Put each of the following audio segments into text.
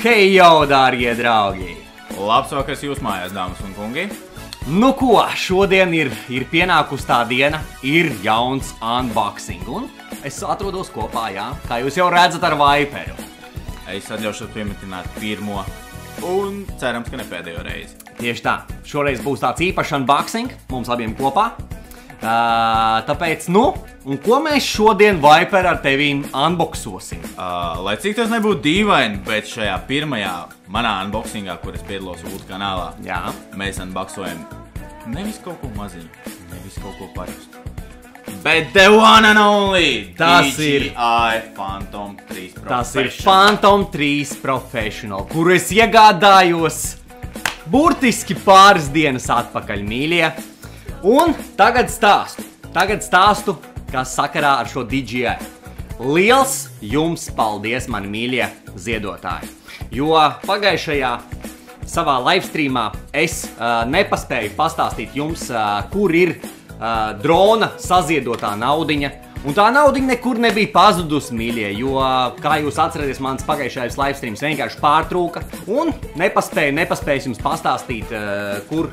Hei jau, dārgie draugi! Labs vakars jūs mājās, dāmas un kungi! Nu ko, šodien ir pienākusi tā diena, ir jauns unboxing, un es atrodos kopā, jā, kā jūs jau redzat ar Viperu. Es atļaušos piemetināt pirmo un cerams, ka ne pēdējo reizi. Tieši tā, šoreiz būs tāds īpašs unboxing, mums abiem kopā. Tāpēc, nu, un ko mēs šodien Viper ar tevīm unboxosim? Lai cik tas nebūtu dīvaini, bet šajā pirmajā manā unboxingā, kur es piedalos Ūta kanālā, Jā. mēs unboxojam nevis kaut ko maziņu, nevis kaut ko parastu, bet the one and only DJI Phantom 3 Professional. Tas ir Phantom 3 Professional, kuru es iegādājos burtiski pāris dienas atpakaļ, mīļie. Un tagad stāstu, kas sakarā ar šo DJI. Liels jums paldies, mani mīļie ziedotāji, jo pagājušajā savā livestreamā es nepaspēju pastāstīt jums, kur ir drona saziedotā naudiņa. Un tā naudiņa nekur nebija pazudusi, mīļie, jo, kā jūs atceraties, mans pagājušais livestreams vienkārši pārtrūka. Un nepaspēju jums pastāstīt, kur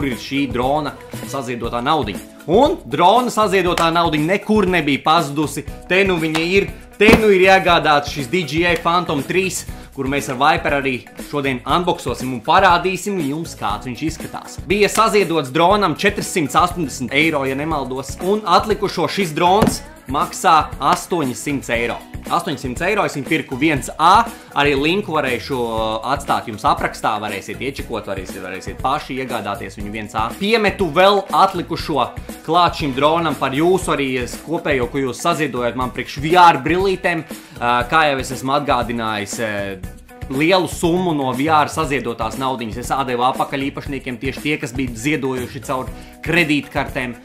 ir šī drona saziedotā naudiņa. Un drona saziedotā naudiņa nekur nebija pazudusi. Te nu viņa ir, te nu ir iegādāts šis DJI Phantom 3, kuru mēs ar Viper arī šodien unboxosim un parādīsim jums, kāds viņš izskatās. Bija saziedots dronam 480 eiro, ja nemaldos, un atlikušo šis drons maksā 800 eiro. 800 eiro es viņu pirku 1A, arī linku varēšu atstāt jums aprakstā, varēsiet iečekot, varēsiet paši iegādāties viņu 1A. Piemetu vēl atlikušo klāt šim dronam par jūsu arī kopējo, ko jūs saziedojat man priekš VR brillītēm, kā jau es esmu atgādinājis, lielu summu no VR saziedotās naudiņas es atdevu apakaļ īpašniekiem, tieši tie, kas bija ziedojuši caur kredītkartēm.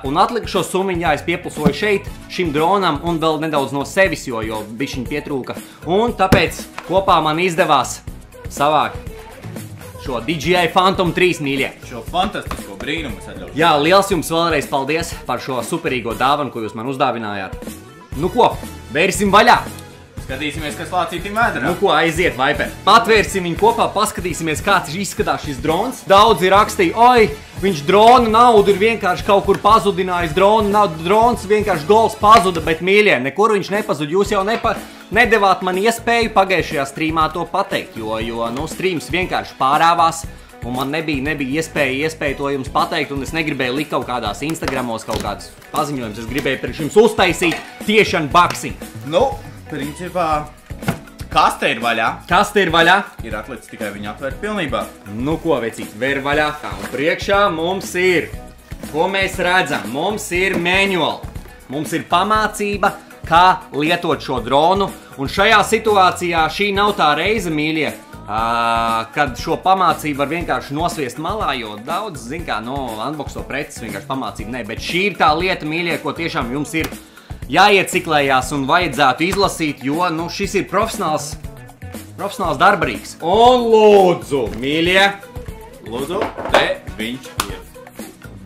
Un atlikušo summiņu, jā, es pieplusoju šeit, šim dronam un vēl nedaudz no sevis, jo bišķiņ pietrūka. Un tāpēc kopā man izdevās savākt šo DJI Phantom 3, mīļie. Šo fantastisko brīnumu es atļaušu. Jā, liels jums vēlreiz paldies par šo superīgo dāvanu, ko jūs man uzdāvinājāt. Nu ko, vērsim vaļā! Skatīsimies, kas lācītim vēdrā. Nu ko, aiziet, Viper. Atvērsim viņu kopā, paskatīsimies, kāds izskatās šis drons. Daudzi rakstīja, oi, viņš drona naudu ir vienkārši kaut kur pazudinājis, drons vienkārši gols pazuda, bet mīļie, nekur viņš nepazud. Jūs jau nedevāt man iespēju pagājušajā streamā to pateikt, jo nu, streams vienkārši pārāvās. Un man nebija iespēja to jums pateikt, un es negribēju likt kaut kādās Instagramos kaut kādus paziņojumus. Es gribēju priekš jums uztaisīt tieši unboxing. Nu, principā, kaste ir vaļā. Kaste ir vaļā. Ir atlicis tikai viņu atvērt pilnībā. Nu ko, vecīt, vēr vaļā. Tā, un priekšā mums ir, ko mēs redzam, mums ir manual. Mums ir pamācība, kā lietot šo dronu. Un šajā situācijā šī nav tā reize, mīļie, kad šo pamācību var vienkārši nosviest malā, jo daudz, zin kā, unboxo preces vienkārši pamācību, bet šī ir tā lieta, mīļie, ko tiešām jums ir jāieciklējās un vajadzētu izlasīt, jo, nu, šis ir profesionāls darbarīgs. Un lūdzu, mīļie, Lūdzu, te viņš ir.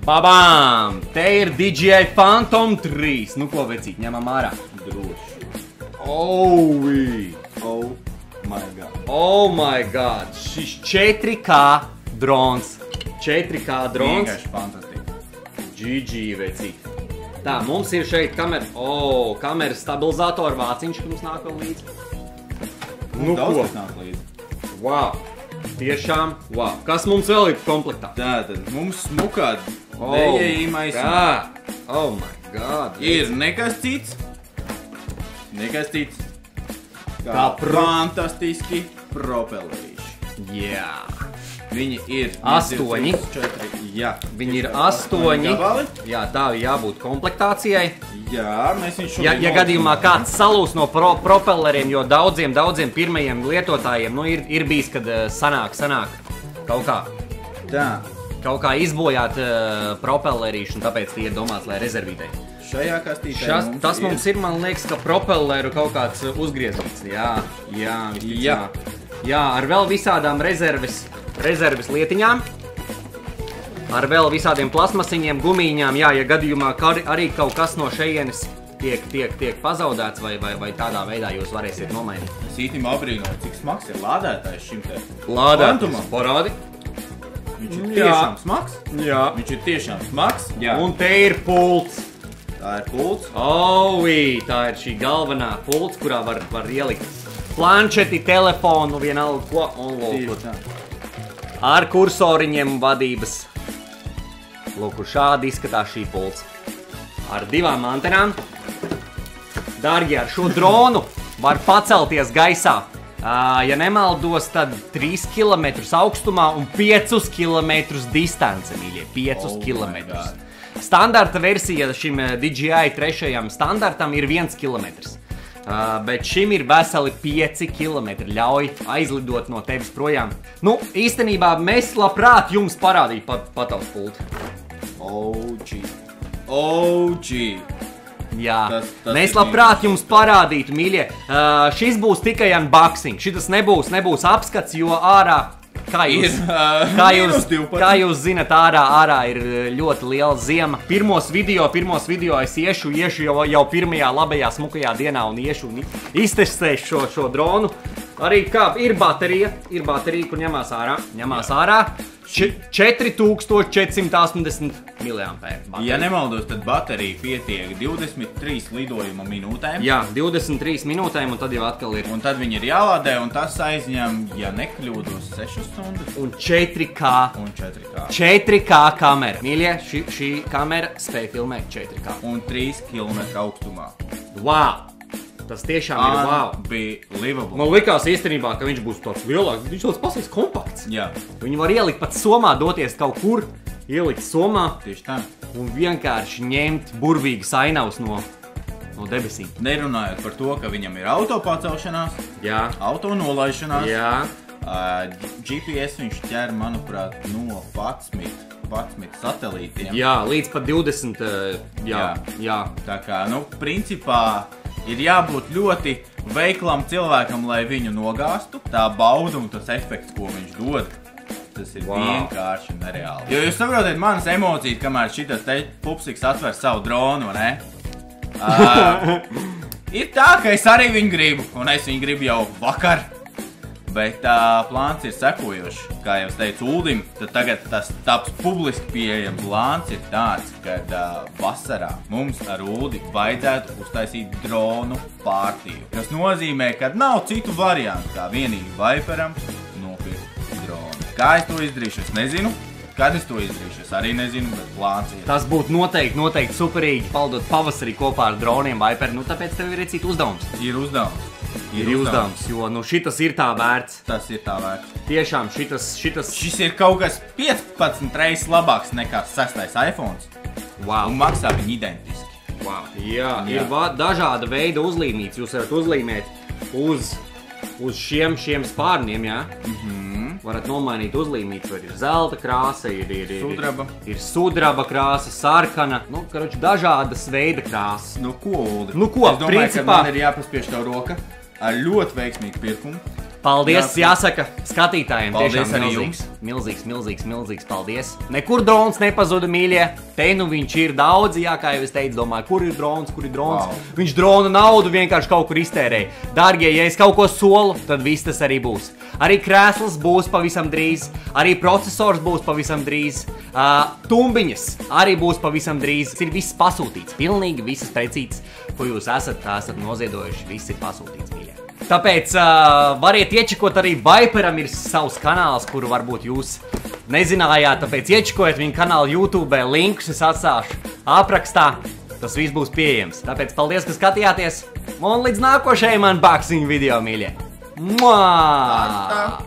Babām! Te ir DJI Phantom 3. Nu ko, vecīt, ņemam ārā. Droši. Oh my god. Oh my god. Šis 4K drons. 4K drons. Vienkārši fantastiski. GG, vecīt. Tā, mums ir šeit kameras stabilizātora vāciņš, kas mums nāk vēl līdzi. Nu daudz ko? kas nāk līdzi. Wow. Tiešām, wow. Kas mums vēl ir komplektā? Tātad mums smukā DJI maisiņa. Oh my god. Ir nekas cits. Kā fantastiski propellerīši. Jā. Viņi ir 8. 4. Jā. Viņi ir 8. gabali. Jā, tā jābūt komplektācijai. Jā, mēs viņš šobrīd... Ja gadījumā kāds salūs no propelleriem, jo daudziem pirmajiem lietotājiem, nu, ir bijis, kad sanāk kaut kā izbojāt propellerīšu, un tāpēc tie ir domāts, lai rezervītei. Šajā kastītē Tas mums ir, man liekas, ka propelleru kaut kāds uzgriezīts. Jā, ar vēl visādām rezerves lietiņām. Ar vēl visādiem plasmasiņiem, gumīņām, jā, ja gadījumā arī kaut kas no šejienes tiek pazaudēts, vai tādā veidā jūs varēsiet nomainīt. Es īstenībā abrīnoju, cik smags ir lādētājs šim te Lādētājs, parādi. Viņš ir tiešām smags. Jā. Viņš ir tiešām smags. Jā. Un te ir pults. Tā ir pults. Tā ir šī galvenā pults, kurā var ielikt planšeti, telefonu, vienalga ko un lūk. Ar kursoriņiem vadības. Lūk, šādi izskatās šī pults. Ar 2 antenām. Dārgie, ar šo dronu var pacelties gaisā. Ja nemaldos, tad 3 km augstumā un 5 km distance, mīļie. 5 km. Standarta versija šim DJI 3. standartam ir 1 km. Bet šim ir veseli 5 km. Ļauj aizlidot no tevis projām. Nu, īstenībā mēs labprāt jums parādītu patavs pulti. OG. Jā, mēs labprāt jums parādītu, mīļie. Šis būs tikai unboxing. Šitas nebūs apskats, jo ārā, kā jūs zinat, ārā ir ļoti liela ziema. Pirmos video es iešu jau pirmajā labajā smukajā dienā un iešu un iztestēšu šo dronu. Arī kā ir baterija, kur ņemās ārā. 4480 mAh. Ja nemaldos, tad baterija pietiek 23 lidojuma minūtēm. Jā, 23 minūtēm, un tad jau atkal ir. Un tad viņi ir jālādē, un tas aizņem, ja nekļūdos, 6 stundas. Un 4K. 4K kamera. Mīļie, šī kamera spēj filmēt 4K. Un 3 km augstumā. Wow! Tas tiešām ir wow. Unbelievable. Man likās īstenībā, ka viņš būs tāds lielāks. Viņš tāds pasīgs kompakts. Jā. Viņu var ielikt pat somā, doties kaut kur, ielikt somā. Tieši tā. Un vienkārši ņemt burvīgas ainavas no debesīm. Nerunājot par to, ka viņam ir auto pacelšanās, Jā. Auto nolaišanās. Jā. GPS viņš ķer, manuprāt, no 11 satelītiem. Jā, līdz pat 20. Jā. Tā kā, principā ir jābūt ļoti veiklam cilvēkam, lai viņu nogāstu. Tā bauda un tas efekts, ko viņš dod, tas ir vienkārši nereāli. Jo jūs saprotiet manas emocijas, kamēr šitas te pupsiks atver savu dronu, ne? Ir tā, ka es arī viņu gribu, un es viņu gribu jau vakar. Bet plāns ir sekojošs. Kā jau es teicu Uldim, tad tagad tas taps publiski pieejams. Plāns ir tāds, ka vasarā mums ar Uldi vajadzētu uztaisīt dronu pārtīju. Tas nozīmē, ka nav citu variantu, kā vienīgi Viperam nopirkt dronu. Kā es to izdarīšu, es nezinu. Kad es to izdarīšu, es arī nezinu, bet plāns ir. Tas būtu noteikti superīgi, paldot pavasarī kopā ar droniem Viper. Tāpēc tev ir recīt uzdevums. Ir uzdevums. Ir uzdevums, jo šitas ir tā vērts. Tas ir tā vērts. Tiešām šitas... Šis ir kaut kas 15 reizes labāks nekā 6. iPhones. Wow. Un maksā viņi identiski. Wow. Jā. Ir dažāda veida uzlīmītes. Jūs varat uzlīmēt uz šiem spārniem, jā? Varat nomainīt uzlīmītes, vai ir zelta krāsa, ir sudraba krāsa, sarkana. Dažādas veida krāsas. Ko, Uldi? Es domāju, ka man ir jāpaspiež tev roka ar ļoti veiksmīgu pirkumu. Paldies, jāsaka skatītājiem. Paldies tiešām arī jums. Milzīgs paldies. Nekur drons nepazuda, mīļie. Te viņš ir daudz, kā jau es teicu, domāju, kur ir drons. Wow. Viņš drona naudu vienkārši kaut kur iztērēja. Dārgie, ja es kaut ko solu, tad viss tas arī būs. Arī krēsls būs pavisam drīz, arī procesors būs pavisam drīz, tumbiņas arī būs pavisam drīz. Ir viss pasūtīts, pilnīgi visas precītas, ko jūs esat noziedojuši, viss ir pasūtīts, mīļie. Tāpēc variet iečekot arī Viperam ir savs kanāls, kuru varbūt jūs nezinājāt, tāpēc iečekojiet viņu kanālu YouTube, linkus es atstāšu aprakstā, tas viss būs pieejams. Tāpēc paldies, ka skatījāties, un līdz nākošajam unboxing video, mīļie. Mua!